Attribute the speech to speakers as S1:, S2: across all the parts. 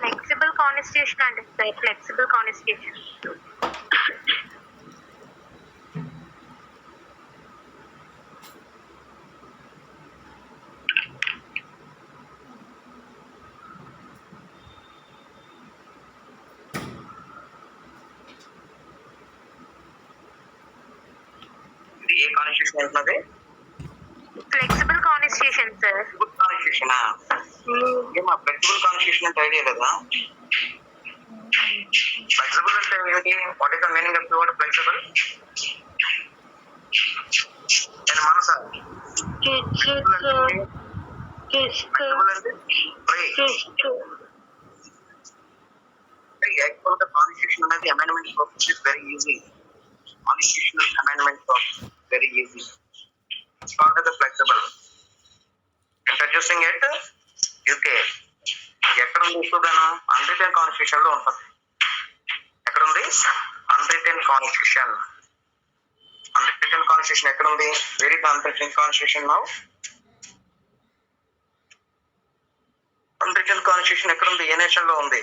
S1: Flexible constitution and flexible constitution.
S2: ఏ constitution అంటున్నది?
S1: Flexible constitution sir.
S2: Good constitution ఏమా flexible constitution అంటే idea లేదా? ఫ్లెక్సిబుల్ అంటే ఏంటి? What is the meaning of the word flexible? నేను మనసా ఫ్లెక్సిబుల్ అంటే యాక్చువల్ గా కాన్స్టిట్యూషన్ అనేది amendment process is very easy. Constitutional amendment process very easy. It's called as the flexible. Introducing it UK. ఎక్కడ ఉంది చూడను? అన్రిటెన్ కాన్స్టిట్యూషన్ లో ఉంటుంది. ఎక్కడ ఉంది? అన్రిటెన్ కాన్స్టిట్యూషన్. అన్రిటెన్ కాన్స్టిట్యూషన్ ఎక్కడ ఉంది? Very unwritten constitution now. Unwritten constitution ఎక్కడ ఉంది? ఏ నేషన్ లో ఉంది?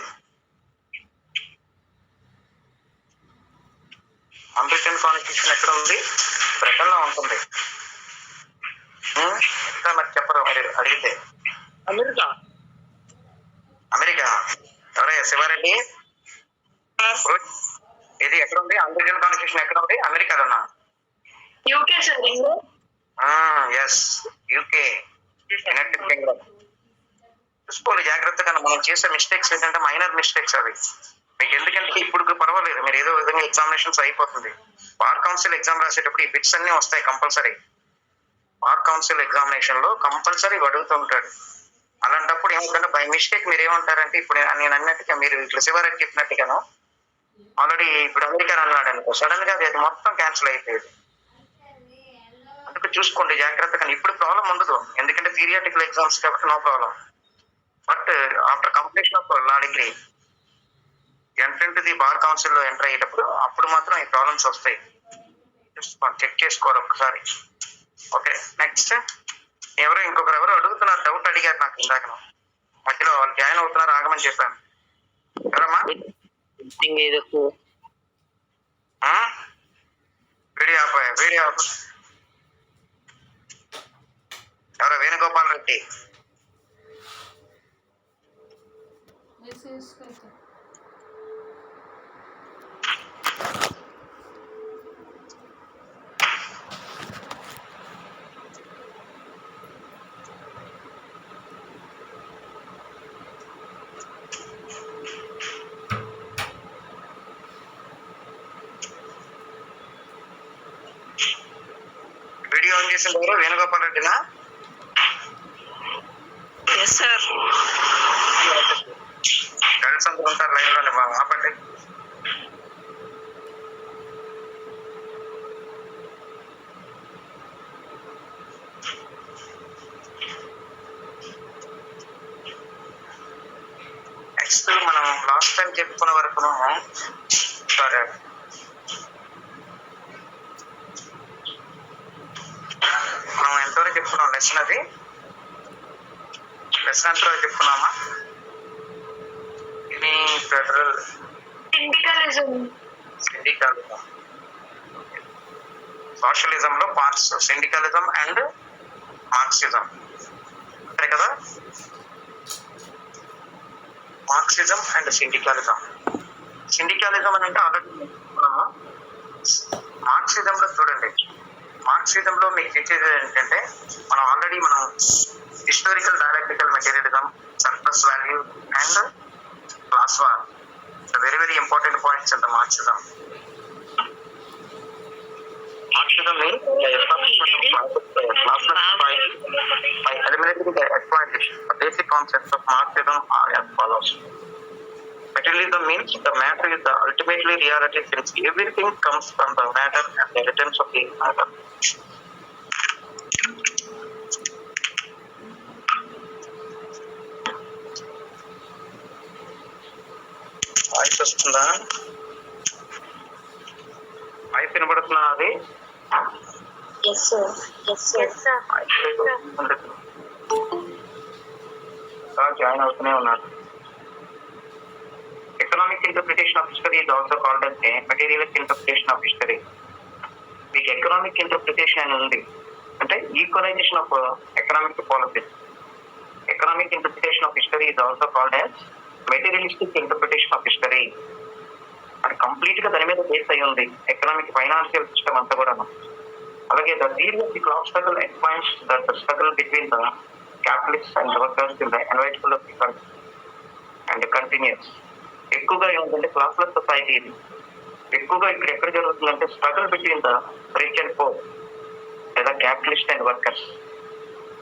S2: అన్రిటెన్ కాన్స్టిట్యూషన్ ఎక్కడ ఉంది? బ్రిటన్ లో ఉంటుంది. మరి చెప్పరు మీరు అడిగితే.
S3: అమెరికా.
S2: అమెరికా ఎవరయ్యా? శివారెడ్డి. ఇది ఎక్కడ ఉంది? అన్రిటెన్ కాన్స్టిట్యూషన్ ఎక్కడ ఉంది? అమెరికాలోనా?
S3: UK sir.
S2: Yes, UK, United Kingdom. చూసుకోవాలి జాగ్రత్తగా. మనం చేసే మిస్టేక్స్ ఏంటంటే మైనర్ మిస్టేక్స్ అవి. మీకు ఎందుకంటే ఇప్పుడు పర్వాలేదు, మీరు ఏదో విధంగా ఎగ్జామినేషన్స్ అయిపోతుంది. బార్ కౌన్సిల్ ఎగ్జామ్ రాసేటప్పుడు ఈ బిట్స్ అన్ని వస్తాయి కంపల్సరీ. బార్ కౌన్సిల్ ఎగ్జామినేషన్ లో కంపల్సరీ అడుగుతుంటాడు. అలాంటప్పుడు ఏమవుతుందంటే బై మిస్టేక్ మీరు ఏమంటారంటే, ఇప్పుడు నేను అన్నట్టుగా మీరు ఇట్లా శివారెడ్డి చెప్పినట్టుగాను ఆల్రెడీ ఇప్పుడు అమెరికా అన్నాడు అనుకో, సడన్ గా అది మొత్తం క్యాన్సిల్ అయిపోయేది. అందుకు చూసుకోండి జాగ్రత్తగా. ఇప్పుడు ప్రాబ్లం ఉండదు, ఎందుకంటే థియరిటికల్ ఎగ్జామ్స్ కాబట్టి no problem. But after completion of law degree entry the bar council లో ఎంటర్ అయ్యేటప్పుడు అప్పుడు మాత్రం ఈ ప్రాబ్లమ్స్ వస్తాయి. చెక్ చేసుకోవాలి ఒక్కసారి. ఓకే, నెక్స్ట్ ఎవరు అడుగుతున్నారు, డౌట్ అడిగారు నాకు ఇందాక. మధ్యలో వాళ్ళు జాయిన్ అవుతున్నారు, ఆగమని చెప్పాను. ఎవరమ్మా? వీడియో ఎవరో వేణుగోపాల్ రెడ్డి. వీడియో ఆన్ చేసిన ఎవరు? వేణుగోపాల్ రెడ్డినా?
S3: Yes sir.
S2: గర్ల్స్ అందరూ ఉంటారు లైన్ లోనే, ఆపండి. నెక్స్ట్ మనం లాస్ట్ టైం చెప్పుకున్న వరకు సరే మనం ఎంతవరకు చెప్పుకున్నాం లెసన్? అది లెసన్ ఎంతవరకు చెప్పుకున్నామా? ఇది ఫెడరల్
S3: సిండికలిజం.
S2: సోషలిజం లో పార్ట్స్ సిండికలిజం అండ్ మార్క్సిజం, అంతే కదా? Marxism and సిండికలిజం. సిండికలిజం అని అంటే ఆల్రెడీ మార్క్సిజం లో చూడండి. మార్క్సిజం లో మీకు తెచ్చేది ఏంటంటే మనం already historical dialectical materialism, surplus value and class war, very very important points in the Marxism. Marxism means the establishment of classless by eliminating the exploitation. The basic concepts of Marxism are as follows. Materialism means the matter is the ultimately reality, since everything comes from the matter and the returns of the matter. Voice వస్తుందా? Voice వినబడుతున్నా? అది
S3: yes sir. Yes sir.
S2: Join అవుతూనే ఉన్నారు. Economic interpretation of history is also called as a materialist interpretation of history. మీకు economic interpretation అని ఉంది అంటే equalisation of economic policies. Economic interpretation of history is also called as materialistic interpretation of history. అది complete గా దాని మీద base అయి ఉంది ఎకనామిక్ ఫైనాన్షియల్ సిస్టమ్ అంతా కూడా. అలాగే the theory of the class struggle expands that the struggle between the capitalist and workers in the environment of the country and continues. ఎక్కువగా ఏమిటంటే క్లాస్లెస్ సొసైటీ ఇది. ఎక్కువగా ఇక్కడ ఎక్కడ జరుగుతుందంటే struggle between the rich and poor లేదా capitalist and workers.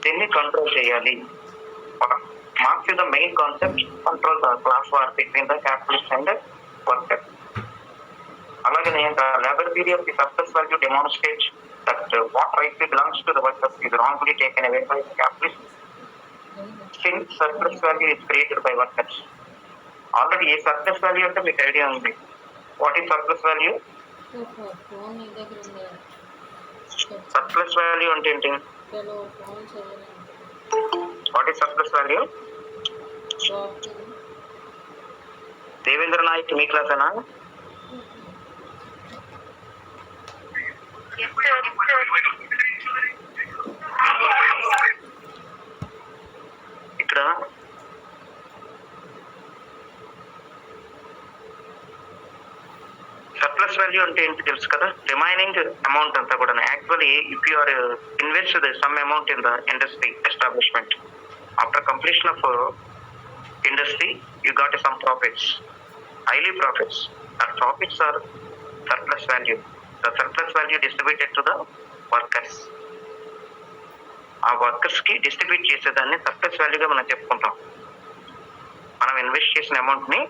S2: దీన్ని control చేయాలి. Marxism main concept control the class war between the capitalist and workers. అలాగే labour theory of the surplus value demonstrates that what rightly belongs to the workers is wrongly taken away by the capitalists since surplus value is created by workers. Already a surplus value ante meeku idea undi. What is surplus value? Surplus value ante enti? What is surplus value? Devendra Naik me class ఏనా? ఇక్కడ surplus value అంటే ఏంటి తెలుసు కదా. Remaining amount అంతా కూడా actually if you are invest some amount in the industry establishment after completion of industry you got some profits, highly profits. That profits are surplus value. The surplus value distributed to the workers. ఆ workers కి distribute చేసేదాన్ని surplus వాల్యూగా మనం చెప్పుకుంటాం. మనం invest చేసిన amount ని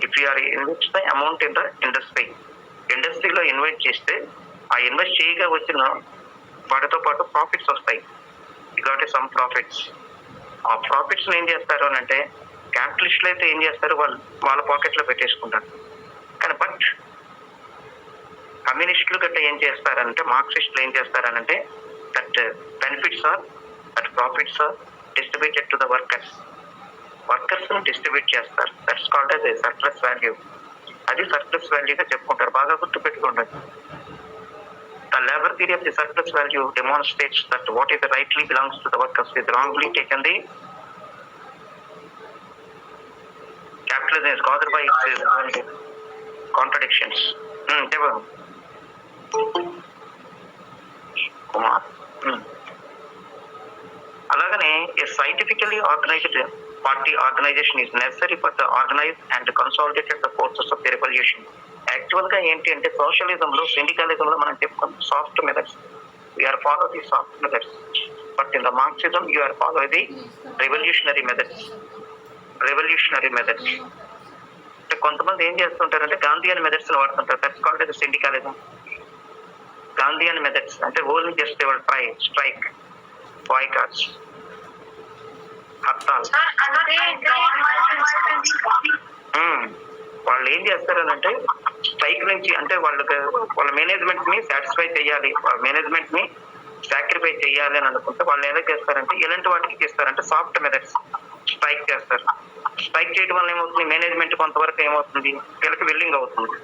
S2: if you are invest the amount in the ఇండస్ట్రీలో ఇన్వెస్ట్ చేస్తే ఆ ఇన్వెస్ట్ చేయగా వచ్చిన వాటితో పాటు ప్రాఫిట్స్ వస్తాయి. You got some profits. ఆ ప్రాఫిట్స్ ఏం చేస్తారు అని అంటే క్యాపిటలిస్టులు అయితే ఏం చేస్తారు, వాళ్ళ పాకెట్లో పెట్టేసుకుంటారు. కానీ బట్ కమ్యూనిస్టులు గట్రా ఏం చేస్తారంటే, మార్క్సిస్టులు ఏం చేస్తారనంటే that benefits are that profits are distributed to the workers. Workers distribute చేస్తారు. That's called as surplus value. అది సర్ప్లస్ వాల్యూగా చెప్పుకుంటారు. బాగా గుర్తు పెట్టుకోండి. The labor theory of the surplus value demonstrates that what is rightly belongs to the workers is wrongly taken the capitalism is caused by its contradictions. అలాగనే a scientifically organized party organization is necessary for the organized and consolidated the forces of the revolution. Actual గా ఏంటి అంటే సోషలిజంలో సిండికలిజంలో మనం చెప్పుకున్నాం soft methods. We are follow the soft methods. But in the Marxism you are follow the revolutionary methods. అంటే కొంతమంది ఏం చేస్తుంటారంటే గాంధీయన్ మెథడ్స్ వాడుతుంటారు. That's called as syndicalism. Gandhian methods అంటే only just they will try strike, boycotts, hartal. వాళ్ళు ఏం చేస్తారనంటే స్ట్రైక్ నుంచి అంటే వాళ్ళ మేనేజ్మెంట్ ని సాటిస్ఫై చేయాలి, వాళ్ళ మేనేజ్మెంట్ ని సాక్రిఫై చేయాలి అని అనుకుంటే వాళ్ళు ఎలా చేస్తారంటే ఎలాంటి వాటికి చేస్తారంటే సాఫ్ట్ మెథడ్స్ స్ట్రైక్ చేస్తారు. స్ట్రైక్ చేయడం వల్ల ఏమవుతుంది, మేనేజ్మెంట్ కొంతవరకు ఏమవుతుంది, వీళ్ళకి విల్లింగ్ అవుతుంది.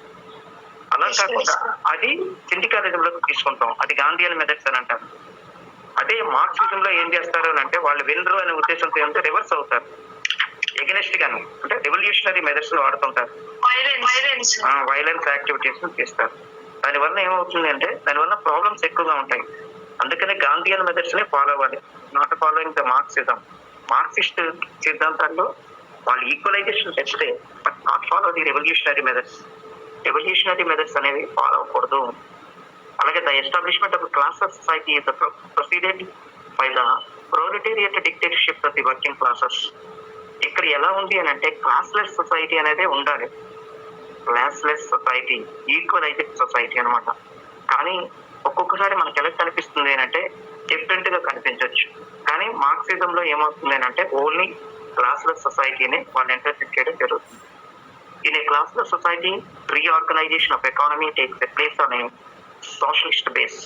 S2: అలా కాకుండా అది సిండికలిజంలోకి తీసుకుంటాం. అది గాంధీయన్ మెథడ్స్ అని అంటారు. అదే మార్క్సిజం లో ఏం చేస్తారు అని అంటే వాళ్ళు వినరు అనే ఉద్దేశంతో ఏంటంటే రివర్స్ అవుతారు, ఎగనెస్ట్ గాను అంటే రెవల్యూషనరీ మెథడ్స్ వాడుతుంటారు, వైలెన్స్ యాక్టివిటీస్ చేస్తారు. దానివల్ల ఏమవుతుంది అంటే దానివల్ల ప్రాబ్లమ్స్ ఎక్కువగా ఉంటాయి. అందుకనే గాంధీయన్ మెథడ్స్ ని ఫాలో అవ్వాలి, not following the Marxism. Marxist సిద్ధాంతాల్లో వాళ్ళు ఈక్వలైజేషన్ తెస్తే but not follow the revolutionary methods. Revolutionary methods అనేవి ఫాలో అవ్వకూడదు. అలాగే the establishment of class of society is proceeded by the proletariat dictatorship of the working classes. ఇక్కడ ఎలా ఉంది అని అంటే క్లాస్లెస్ సొసైటీ అనేది ఉండాలి. క్లాస్లెస్ సొసైటీ, ఈక్వలైజ్డ్ సొసైటీ అనమాట. కానీ ఒక్కొక్కసారి మనకి ఎలా కనిపిస్తుంది అని అంటే డిఫరెంట్ గా కనిపించవచ్చు. కానీ మార్క్సిజం లో ఏమవుతుంది అని అంటే ఓన్లీ క్లాస్లెస్ సొసైటీని వాళ్ళు ఇంటర్ప్రిట్ చేయడం జరుగుతుంది. In a classless society reorganisation of economy takes a place on a socialist base,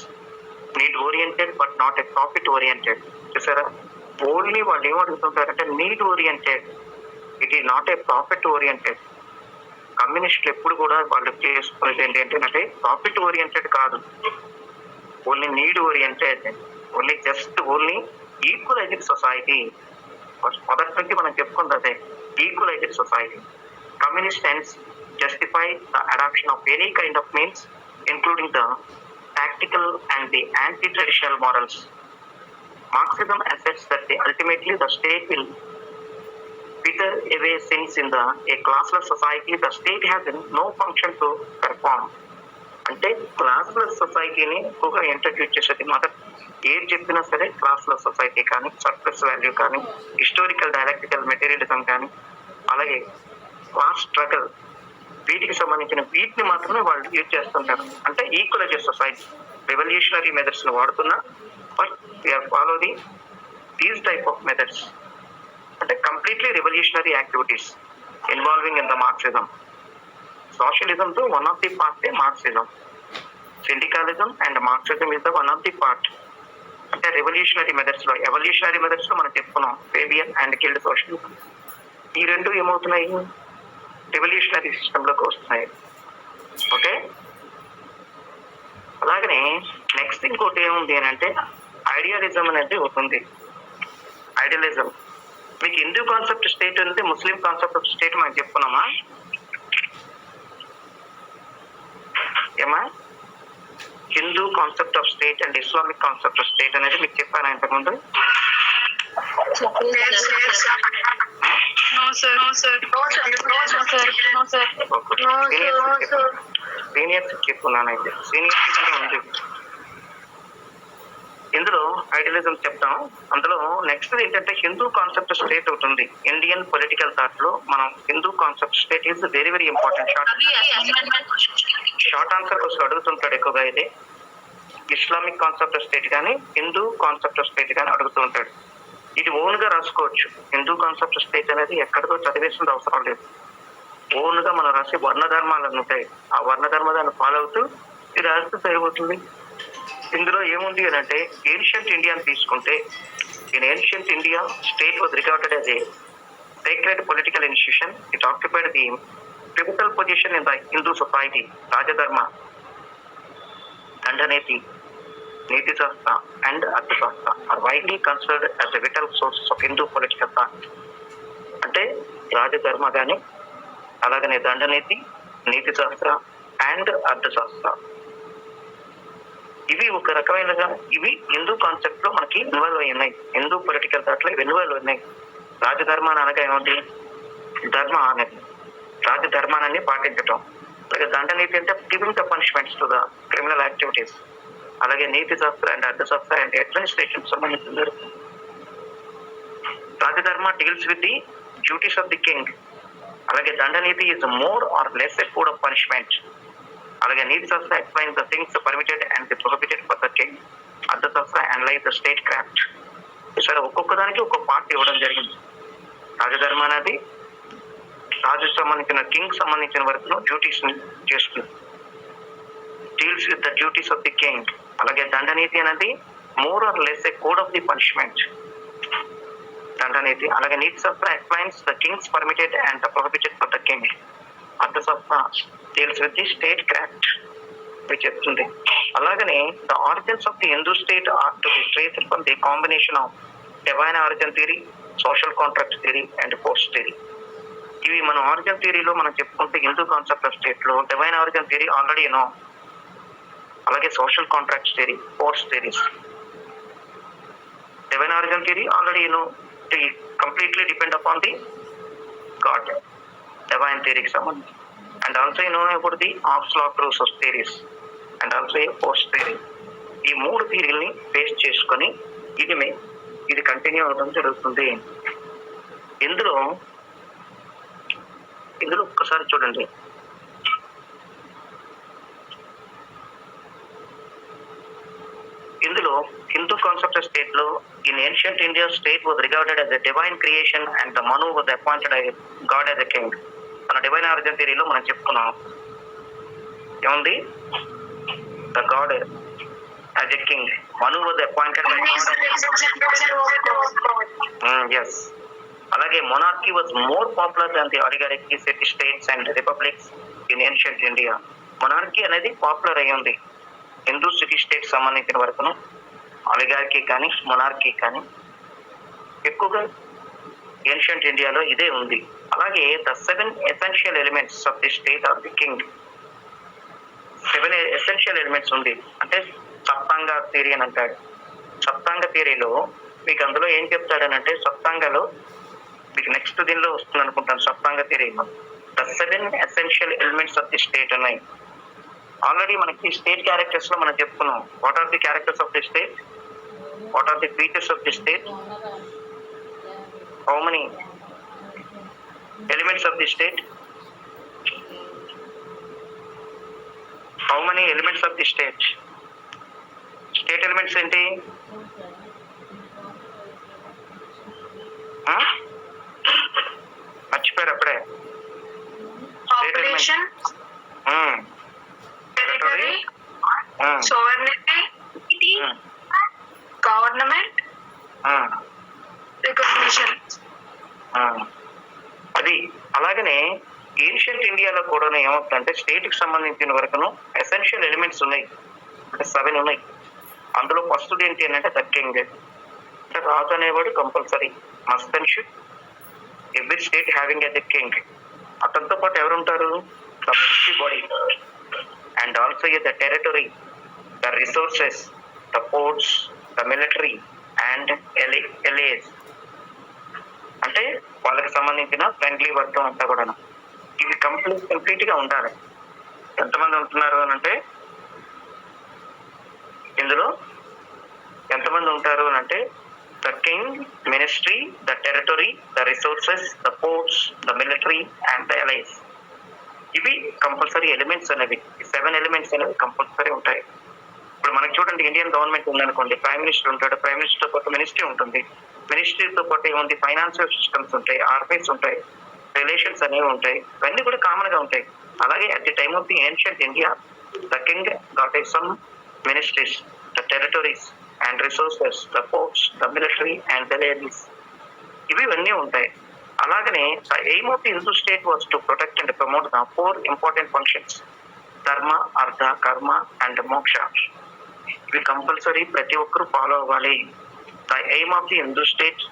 S2: need oriented but not a profit oriented. చూసారా, ఓన్లీ వాళ్ళు ఏమడుగుతుంటారంటే need oriented, it is not a profit oriented. కమ్యూనిస్టులు ఎప్పుడు కూడా వాళ్ళు చేసుకునేది ఏంటంటే ప్రాఫిట్ ఓరియంటెడ్ కాదు, only need oriented, only just only equalised society. మొదటి నుంచి మనం చెప్పుకుంది అదే, equalised society. Communist ends justify the adoption of any kind of means, including the tactical and the anti-traditional morals. Marxism asserts that ultimately the state will wither away since in a classless society the state has no function to perform. అంటే classless సొసైటీని ఎక్కువగా introduce చేసేది మొదటి ఏది చెప్పినా సరే classless society కానీ, surplus value కానీ, హిస్టారికల్ డైలెక్టికల్ మెటీరియలిజం కానీ, అలాగే క్లాస్ స్ట్రగల్, వీటికి సంబంధించిన వీటిని మాత్రమే వాళ్ళు యూజ్ చేస్తుంటారు. అంటే ఈక్వలైజ్డ్ సొసైటీ రెవల్యూషనరీ మెథడ్స్ ని వాడుతున్నా, but we are follow these type of methods. అంటే completely revolutionary activities involving in the Marxism. Socialism తో one of the part Marxism, syndicalism and Marxism is the one of the part. అంటే revolutionary methods లో, evolutionary methods లో మనం చెప్పుకున్నాం Fabian and guild socialism. ఈ రెండు ఏమవుతున్నాయి, revolutionary system లోకి వస్తున్నాయి. ఓకే, అలాగనే నెక్స్ట్ ఇంకోటి ఏముంది అని అంటే ఐడియలిజం అనేది అవుతుంది. ఐడియలిజం మీకు హిందూ కాన్సెప్ట్ స్టేట్ ఉంది, ముస్లిం కాన్సెప్ట్ ఆఫ్ స్టేట్ మనం చెప్పుకున్నామా ఏమా? Hindu concept of state and Islamic concept of state అనేది మీకు చెప్పాను ఇంతకుముందు. సీనియర్స్ చెప్పుకున్నాను అయితే సీనియర్స్ ఉంది. ఇందులో ఐడియలిజం చెప్తాం. అందులో నెక్స్ట్ ఏంటంటే హిందూ కాన్సెప్ట్ స్టేట్ అవుతుంది. ఇండియన్ పొలిటికల్ థాట్ లో మనం Hindu concept state is very very important. Short answer కోసం అడుగుతుంటాడు ఎక్కువగా. ఇది ఇస్లామిక్ కాన్సెప్ట్ ఆఫ్ స్టేట్ కానీ, హిందూ కాన్సెప్ట్ ఆఫ్ స్టేట్ కానీ అడుగుతూ ఉంటాడు. ఇది ఓన్ గా రాసుకోవచ్చు. హిందూ కాన్సెప్ట్ స్టేట్ అనేది ఎక్కడితో చదివేసిన అవసరం లేదు. ఓన్ గా మనం రాసే వర్ణ ధర్మాలు ఉంటాయి, ఆ వర్ణ ధర్మాలను ఫాలో అవుతూ ఇది రాస్తే సరిపోతుంది. ఇందులో ఏముంది అని అంటే ఏన్షియంట్ ఇండియాని తీసుకుంటే, in ancient India state was regarded as a sacred political institution. It occupied the pivotal position in the Hindu society. Rajadharma, Dandaneti, Niti Shastra and Arthashastra are widely considered as the vital sources of Hindu political thought. అంటే రాజధర్మ కానీ, అలాగనే దండనీతి, నీతి shastra and అర్థశాస్త్ర, ఇవి ఒక రకమైనగా ఇవి Hindu concept లో మనకి involve అయి ఉన్నాయి. హిందూ పొలిటికల్ థాట్ లో ఇన్వాల్వ్ ఉన్నాయి. రాజధర్మాన్ని అనగా ఏమంది, ధర్మ అనేది రాజధర్మాన్ని పాటించటం. అలాగే దండనీతి అంటే giving the punishments to the criminal activities. అలాగే niti shastra and Arthashastra and administration సంబంధించిన. Rajadharma deals with the duties of the king. అలాగే dandaniti is more or less a code of punishment. అలాగే niti shastra explains the things permitted and the prohibited for the king. Arthashastra analyse the state craft. సరే, ఒక్కొక్క దానికి ఒక్కొక్క part ఇవ్వడం జరిగింది. రాజధర్మ అనేది రాజుకు సంబంధించిన, కింగ్ సంబంధించిన వరకు డ్యూటీస్ ని చేస్తుంది, deals with the duties of the king. అలాగే దండనీతి అనేది more or less a code of the punishment, dandaniti. అలాగే niti shastra explains the kings permitted and the prohibited for the king. Arthashastra deals with the state craft చెప్తుంది. అలాగనే the origins of the Hindu state are to be traced from the combination of divine origin theory, social contract theory and post theory. ఇవి మన origin థియరీలో మనం చెప్పుకుంటే Hindu concept of state లో divine origin theory already know, అలాగే social contract theory, post theories. Divine origin theory already know, completely depend upon the god, divine థియరీకి సంబంధించి. And also know about the absolute rules theories and also post theory. ఈ మూడు థియరీని base చేసుకొని ఇది continue అవడం జరుగుతుంది. ఇందులో ఒక్కసారి చూడండి. ఇందులో హిందూ కాన్సెప్ట్ ఆఫ్ స్టేట్ లో in ancient India state was regarded as a divine creation and the Manu was appointed as God as a king. మన డివైన్ ఆరిజిన్ థియరీలో మనం చెప్పుకున్నాం ఏముంది, the God as a king. Manu was appointed by God. Yes. అలాగే monarchy was more popular than the oligarchy, city states and republics in ancient India. monarchy అనేది popular అయి ఉంది Hindu city state సంబంధించిన వరకును, oligarchy కానీ monarchy కానీ ఎక్కువగా ancient ఇండియాలో ఇదే ఉంది. అలాగే the 7 essential elements of the state of the king, 7 essential elements ఉంది. అంటే సప్తాంగ థియరీ అని అంటాడు. సప్తాంగ థియరీలో మీకు అందులో ఏం చెప్తాడనంటే, సప్తాంగలో మీకు నెక్స్ట్ దీనిలో వస్తుంది అనుకుంటాను. సప్తాంగ థియరీలో the 7 essential elements of the state ఉన్నాయి. ఆల్రెడీ మనకి స్టేట్ క్యారెక్టర్స్ లో మనం చెప్పుకున్నాం. What are the characters of the state, what are the features of the state, how many elements of the state, how many elements of the state. State elements ఏంటి? మర్చిపోయారు అప్పుడే.
S3: Population, territory, sovereignty, government, recognition.
S2: అది అలాగనే ancient ఇండియాలో కూడా ఏమవుతుందంటే, state కి సంబంధించిన వరకును ఎసెన్షియల్ ఎలిమెంట్స్ ఉన్నాయి, అంటే 7 ఉన్నాయి. అందులో ఫస్ట్ ఏంటి అంటే ద కింగ్. అంటే రాజు అనేవాడు కంపల్సరీ మస్టన్షిప్ every state having a the king. అతనితో పాటు ఎవరు ఉంటారు? The military body and also the territory, the resources, the ports, the military and allies. అంటే వాళ్ళకి సంబంధించిన ఫ్రెండ్లీ వర్గం అంతా కూడా ఇవి కంప్లీట్ గా ఉండాలి. ఎంతమంది ఉంటున్నారు అని అంటే, ఇందులో ఎంతమంది ఉంటారు అని అంటే, the king, ministry, the territory, the resources, the ports, the military and the allies. ఇవి కంపల్సరీ ఎలిమెంట్స్ అనేవి. 7 ఎలిమెంట్స్ అనేవి కంపల్సరీ ఉంటాయి. ఇప్పుడు మనకి చూడండి, ఇండియన్ గవర్నమెంట్ ఉందనుకోండి, ప్రైమ్ మినిస్టర్ ఉంటాడు, ప్రైమ్ మినిస్టర్ తో పాటు మినిస్ట్రీ ఉంటుంది, మినిస్ట్రీతో పాటు ఏముంది, ఫైనాన్షియల్ సిస్టమ్స్ ఉంటాయి, ఆర్మీస్ ఉంటాయి, రిలేషన్స్ అనేవి ఉంటాయి. ఇవన్నీ కూడా కామన్ గా ఉంటాయి. అలాగే at the time of the ancient India, the king got some ministries, the territories and resources, the ports, the military and the ladies. ఇవన్నీ ఉంటాయి. అలాగనే the aim of the Hindu state was to protect and promote the 4 important functions: ధర్మ, అర్థ, కర్మ and మోక్ష. ఇవి compulsory ప్రతి ఒక్కరు ఫాలో అవ్వాలి. The aim of the Hindu state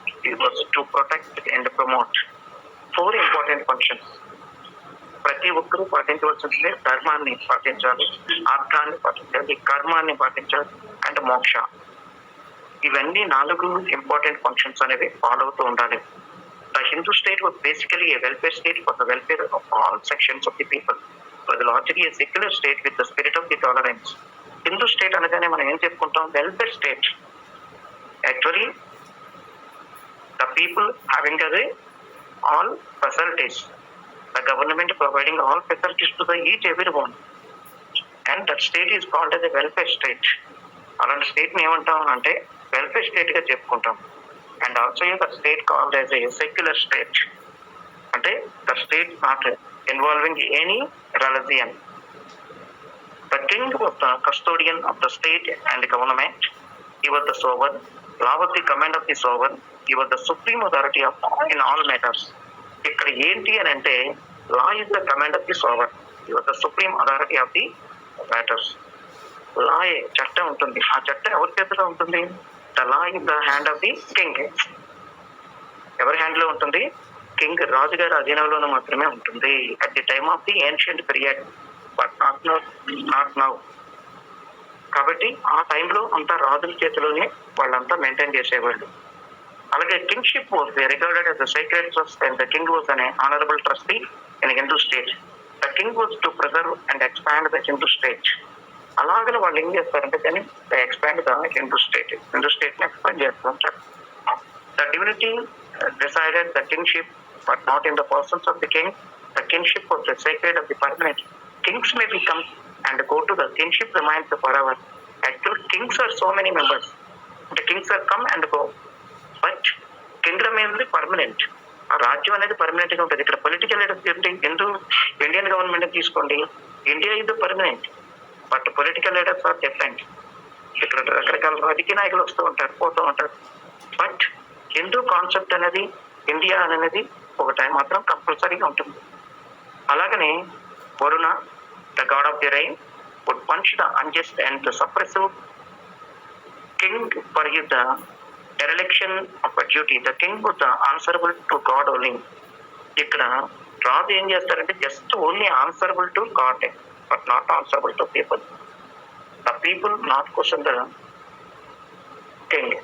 S2: was to protect and promote 4 important functions. ప్రతి ఒక్కరూ పాటించవలసిందే. ధర్మాన్ని పాటించాలి, అర్థాన్ని పాటించాలి, కర్మాన్ని పాటించాలి అండ్ మోక్ష. ఇవన్నీ 4 ఇంపార్టెంట్ ఫంక్షన్స్ అనేవి ఫాలో అవుతూ ఉండాలి. The Hindu state was basically A welfare state for the welfare of all sections of the people. Was largely A secular state with the spirit of the tolerance. Hindu state అనగానే మనం ఏం చెప్పుకుంటాం? Welfare state. Actually the people having అదే all facilities, the government providing all facilities to the each everyone, and that state is called as a welfare state. అలాంటి state ని ఏమంటాం అంటే welfare state గా చెప్పుకుంటాం. And also the state called as a secular state. అంటే the state not involving any religion. The king was the custodian of the state and government. He was the sovereign. Law was the command of the sovereign. He was the supreme authority of in all matters. ఇక్కడ ఏంటి అని అంటే, law is the command of the sovereign. He was the supreme authority of the matters. లా చట్టం ఉంటుంది. ఆ చట్టం ఎవరి చేతిలో ఉంటుంది? The law is the hand of the king. ఎవరి హ్యాండ్ లో ఉంటుంది? కింగ్, రాజుగారి అధీనంలోనూ మాత్రమే ఉంటుంది. At the time of the ancient period, but not now. కాబట్టి ఆ టైంలో అంతా రాజుల చేతిలోనే వాళ్ళంతా మెయింటైన్ చేసేవాళ్ళు. అలాగే kingship was regarded as a sacred trust and the king was an honorable trustee in Hindu state. The king was to preserve and expand the Hindu state. అలాగే వాళ్ళు ఏం చేస్తారంటే దాన్ని expand the Hindu state. Hindu state ని expand చేస్తూ ఉంటారు. The divinity decided the kingship but not in the persons of the king. The kingship was the secret of the permanent. Kings may become and go to the kingship remains forever. Actual kings are so many members. The kings are come and go, but kingdom అనేది permanent. ఆ రాజ్యం అనేది permanent గా ఉంటుంది. ఇక్కడ political leaders Indian government తీసుకోండి, India ఇది permanent, but political leaders are different. ఇక్కడ రకరకాల రాజకీయ నాయకులు వస్తూ ఉంటారు, పోతూ ఉంటారు. బట్ హిందూ కాన్సెప్ట్ అనేది, ఇండియా అనేది ఒక టైం మాత్రం కంపల్సరీగా ఉంటుంది. అలాగనే Varuna, the god of the rain, would punch the unjust and the suppressive king for the dereliction of a duty. The king was answerable to God only. ఇక్కడ రాజు ఏం చేస్తారంటే just only answerable to God but not answerable to people. The people not question the king,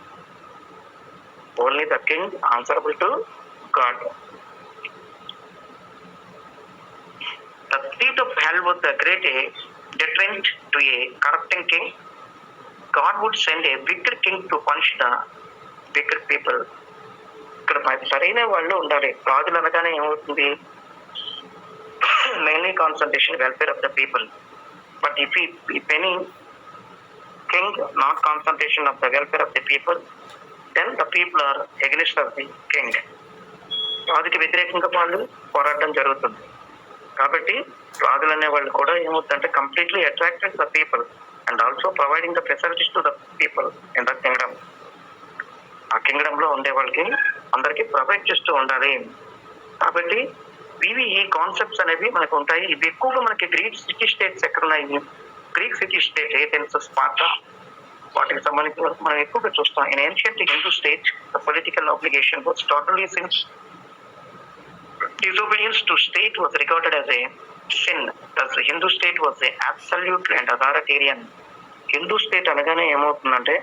S2: only the king answerable to God. The seat of hell was the great deterrent to a corrupting king. God would send a wicked king to punish the wicked people. ఇక్కడ సరైన వాళ్ళు ఉండాలి. రాజులు అనగానే ఏమవుతుంది, mainly concentration welfare of the people. But if any king not concentration of the welfare of the people, then the people are against of the king. రాజుకి వ్యతిరేకంగా వాళ్ళు పోరాటం జరుగుతుంది. కాబట్టి రాజులు అనే వాళ్ళు కూడా ఏమవుతుందంటే completely attracted the people and also providing the facilities to the people in the Kingdom. ఆ కింగ్డమ్ లో ఉండే వాళ్ళకి అందరికి ప్రొవైడ్ చేస్తూ ఉండాలి. కాబట్టి ఇవి ఈ కాన్సెప్ట్స్ అనేవి మనకు ఉంటాయి. ఇవి ఎక్కువగా మనకి గ్రీక్ సిటీ స్టేట్స్ ఎక్కడున్నాయి, Greek city state Athens, Sparta, వాటికి సంబంధించిన వరకు మనం ఎక్కువగా చూస్తాం. In ancient Hindu state the political obligation was totally since disobedience to state was regarded as a sin. Thus the Hindu state was a absolute and authoritarian. Hindu state అనగానే ఏమవుతుందంటే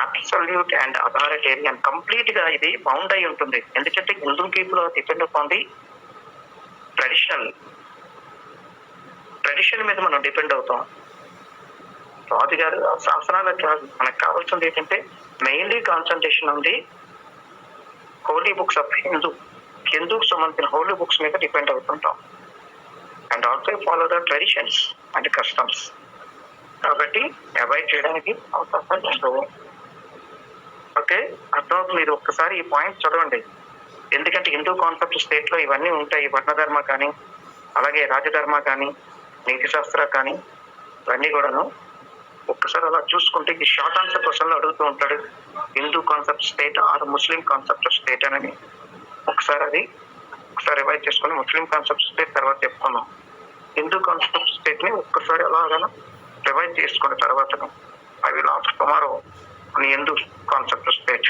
S2: absolute and authoritarian, complete గా ఇది bound అయి ఉంటుంది. ఎందుకంటే Hindu people depend upon the tradition మీద మనం depend అవుతాం. రాజుగారు శాసనాలకు కాదు, మనకు కావాల్సింది ఏంటంటే మెయిన్లీ కాన్సన్ట్రేషన్ ఉంది హోలీ బుక్స్ ఆఫ్ హిందూకి సంబంధించిన హోలీ బుక్స్ మీద డిపెండ్ అవుతుంటాం. And also follow the traditions and customs. కాబట్టి అవాయిడ్ చేయడానికి అవకాశం ఉండవు. ఓకే, అర్థమవుతుంది. మీరు ఒక్కసారి ఈ పాయింట్ చదవండి. ఎందుకంటే హిందూ కాన్సెప్ట్ స్టేట్ లో ఇవన్నీ ఉంటాయి. వర్ణధర్మ కానీ, అలాగే రాజధర్మ కానీ, నీతి శాస్త్ర కానీ, ఇవన్నీ కూడాను ఒక్కసారి అలా చూసుకుంటే ఈ షార్ట్ ఆన్సర్ క్వశ్చన్ లో అడుగుతూ ఉంటాడు, Hindu concept state or Muslim concept state అని. ఒకసారి రివైజ్ చేసుకుని ముస్లిం కాన్సెప్ట్ స్టేట్ తర్వాత చెప్పుకున్నాం. హిందూ కాన్సెప్ట్ స్టేట్ ని ఒక్కసారి అలాగా రివైజ్ చేసుకున్న తర్వాత I will ask tomorrow Hindu concept state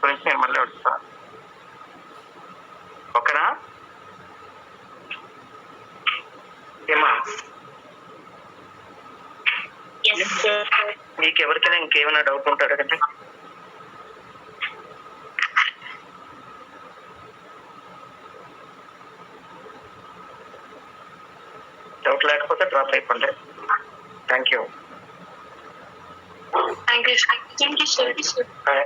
S2: గురించి నేను మళ్ళీ అడుగుతాను. ఓకేనా? ఏమా మీకు ఎవరికైనా ఇంకేమైనా డౌట్ ఉంటే అడగండి. డౌట్ లేకపోతే డ్రాప్ అయిపోండి. Thank you.
S3: Thank you, sir.
S2: Bye.